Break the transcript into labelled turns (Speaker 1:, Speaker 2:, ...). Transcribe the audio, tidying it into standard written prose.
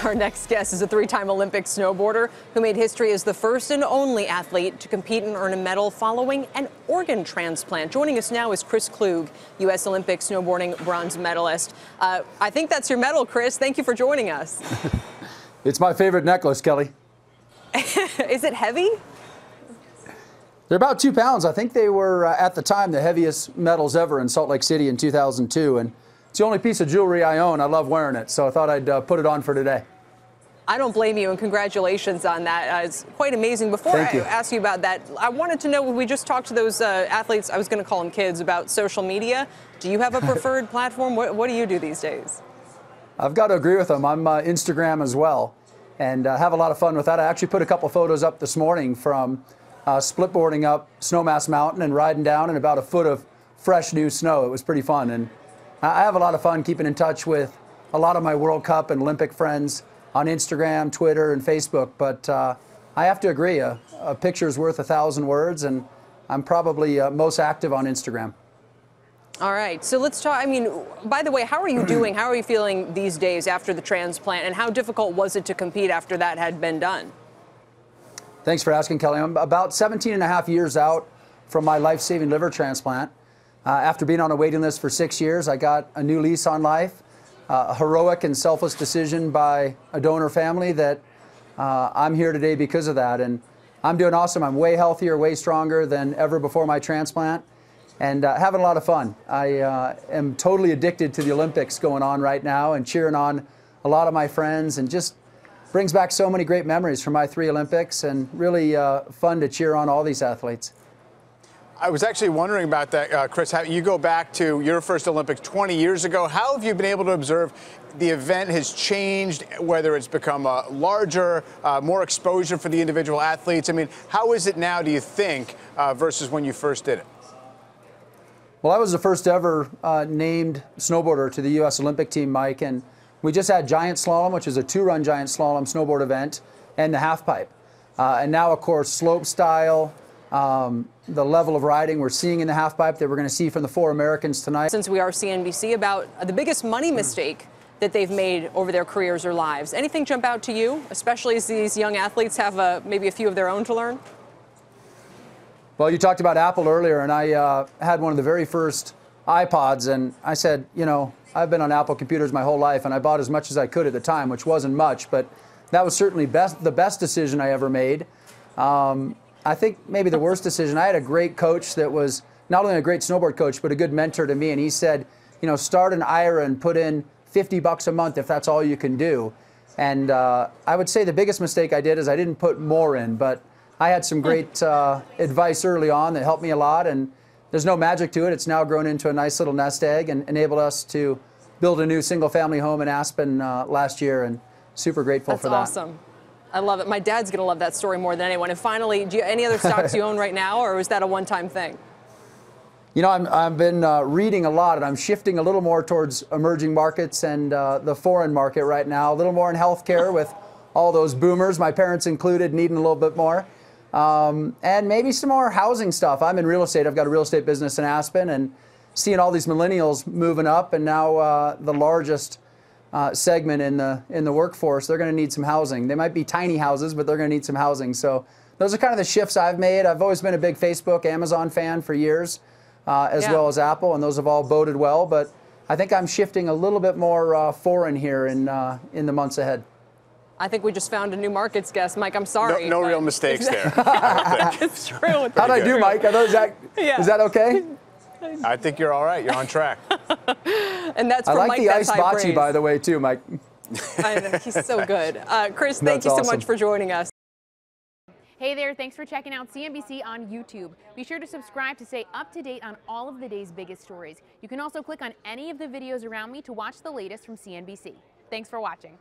Speaker 1: Our next guest is a three-time Olympic snowboarder who made history as the first and only athlete to compete and earn a medal following an organ transplant. Joining us now is Chris Klug, U.S. Olympic snowboarding bronze medalist. I think that's your medal, Chris. Thank you for joining us.
Speaker 2: It's my favorite necklace, Kelly.
Speaker 1: Is it heavy?
Speaker 2: They're about 2 pounds. I think they were, at the time, the heaviest medals ever in Salt Lake City in 2002. And it's the only piece of jewelry I own. I love wearing it, so I thought I'd put it on for today.
Speaker 1: I don't blame you, and congratulations on that. It's quite amazing. Before I ask you about that, I wanted to know, we just talked to those athletes, I was going to call them kids, about social media. Do you have a preferred platform? What do you do these days? I've
Speaker 2: got to agree with them. I'm Instagram as well, and have a lot of fun with that. I actually put a couple photos up this morning from splitboarding up Snowmass Mountain and riding down in about a foot of fresh new snow. It was pretty fun, and I have a lot of fun keeping in touch with a lot of my World Cup and Olympic friends on Instagram, Twitter, and Facebook. But I have to agree, a picture's worth 1,000 words, and I'm probably most active on Instagram.
Speaker 1: All right, so let's talk. I mean, by the way, how are you doing? How are you feeling these days after the transplant, and how difficult was it to compete after that had been done?
Speaker 2: Thanks for asking, Kelly. I'm about 17 and a half years out from my life-saving liver transplant. After being on a waiting list for 6 years, I got a new lease on life, a heroic and selfless decision by a donor family that I'm here today because of that. And I'm doing awesome. I'm way healthier, way stronger than ever before my transplant, and having a lot of fun. I am totally addicted to the Olympics going on right now and cheering on a lot of my friends, and just brings back so many great memories from my 3 Olympics, and really fun to cheer on all these athletes.
Speaker 3: I was actually wondering about that, Chris. How you go back to your first Olympics 20 years ago. How have you been able to observe the event has changed, whether it's become larger, more exposure for the individual athletes? I mean, how is it now, do you think, versus when you first did it?
Speaker 2: Well, I was the first ever named snowboarder to the U.S. Olympic team, Mike, and we just had giant slalom, which is a 2-run giant slalom snowboard event, and the half pipe. And now, of course, slope style, the level of riding we're seeing in the half pipe that we're going to see from the 4 Americans tonight.
Speaker 1: Since we are CNBC, about the biggest money mistake that they've made over their careers or lives. Anything jump out to you, especially as these young athletes have maybe a few of their own to learn?
Speaker 2: Well, you talked about Apple earlier, and I had one of the very first iPods, and I said, you know, I've been on Apple computers my whole life, and I bought as much as I could at the time, which wasn't much, but that was certainly the best decision I ever made. I think maybe the worst decision, I had a great coach that was not only a great snowboard coach, but a good mentor to me, and he said, you know, start an IRA and put in $50 a month if that's all you can do. And I would say the biggest mistake I did is I didn't put more in, but I had some great advice early on that helped me a lot, and there's no magic to it. It's now grown into a nice little nest egg and enabled us to build a new single-family home in Aspen last year, and super grateful for that.
Speaker 1: That's awesome. I love it. My dad's going to love that story more than anyone. And finally, any other stocks you own right now, or is that a one-time thing?
Speaker 2: You know, I've been reading a lot, and I'm shifting a little more towards emerging markets and the foreign market right now, a little more in healthcare with all those boomers, my parents included, needing a little bit more. And maybe some more housing stuff. I'm in real estate. I've got a real estate business in Aspen, and seeing all these millennials moving up, and now the largest segment in the workforce, they're going to need some housing. They might be tiny houses, but they're going to need some housing. So those are kind of the shifts I've made. I've always been a big Facebook, Amazon fan for years, as well as Apple, and those have all boded well. But I think I'm shifting a little bit more foreign here in the months ahead.
Speaker 1: I think we just found a new markets guest, Mike. I'm sorry.
Speaker 3: No real mistakes there.
Speaker 1: It's true.
Speaker 2: How'd I do, Mike? Is that okay?
Speaker 3: I think you're all right. You're on track.
Speaker 1: And that's from
Speaker 2: I like
Speaker 1: Mike,
Speaker 2: the
Speaker 1: that's
Speaker 2: iced
Speaker 1: high
Speaker 2: bocce,
Speaker 1: praise.
Speaker 2: by the way, too, Mike.
Speaker 1: I know, he's so good. Chris, thank
Speaker 2: That's
Speaker 1: you so
Speaker 2: awesome.
Speaker 1: much for joining us.
Speaker 4: Hey there, thanks for checking out CNBC on YouTube. Be sure to subscribe to stay up to date on all of the day's biggest stories. You can also click on any of the videos around me to watch the latest from CNBC. Thanks for watching.